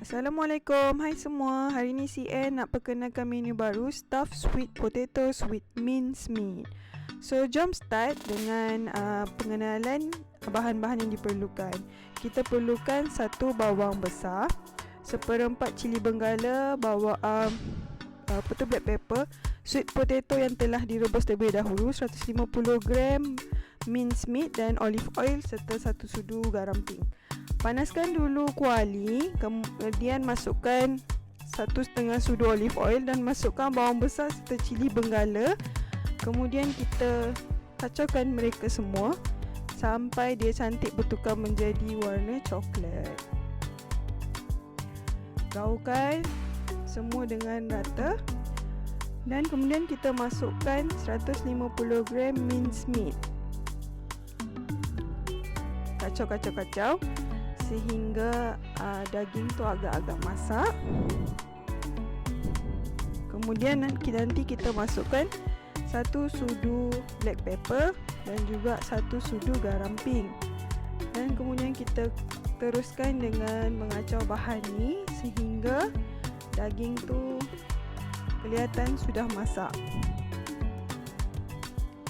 Assalamualaikum, hai semua. Hari ni CN nak perkenalkan menu baru, stuffed sweet potatoes with minced meat. So jom start dengan pengenalan bahan-bahan yang diperlukan. Kita perlukan 1 bawang besar, 1/4 cili benggala, black pepper, sweet potato yang telah direbus terlebih dahulu, 150 gram minced meat dan olive oil serta 1 sudu garam pink. Panaskan dulu kuali, kemudian masukkan 1/2 sudu olive oil dan masukkan bawang besar serta cili benggala. Kemudian kita kacaukan mereka semua sampai dia cantik bertukar menjadi warna coklat. Gaulkan semua dengan rata dan kemudian kita masukkan 150 gram minced meat. Kacau sehingga daging tu agak-agak masak. Kemudian nanti kita masukkan 1 sudu black pepper dan juga 1 sudu garam pink. Dan kemudian kita teruskan dengan mengacau bahan ni sehingga daging tu kelihatan sudah masak.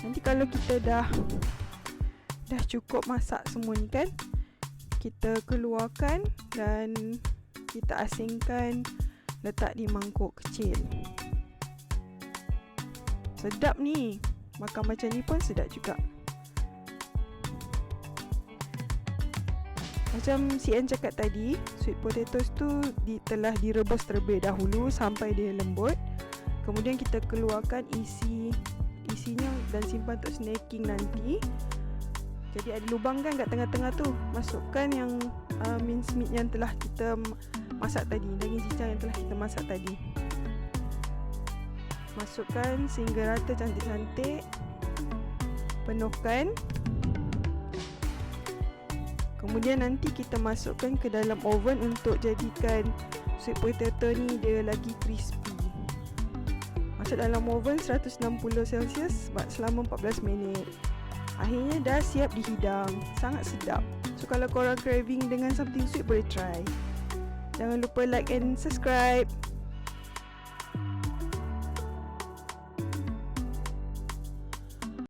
Nanti kalau kita dah cukup masak semua ni kan, kita keluarkan dan kita asingkan, letak di mangkuk kecil. Sedap ni, makan macam ni pun sedap juga. Macam CN cakap tadi, sweet potatoes tu telah direbus terlebih dahulu sampai dia lembut. Kemudian kita keluarkan isinya dan simpan untuk snacking nanti. Jadi ada lubang kan kat tengah-tengah tu. Masukkan yang minced meat yang telah kita masak tadi, daging cincang yang telah kita masak tadi. Masukkan sehingga rata cantik-cantik. Penuhkan. Kemudian nanti kita masukkan ke dalam oven untuk jadikan sweet potato ni dia lagi crispy. Masuk dalam oven 160°C selama 14 minit. Akhirnya dah siap dihidang. Sangat sedap. So kalau korang craving dengan something sweet, boleh try. Jangan lupa like and subscribe.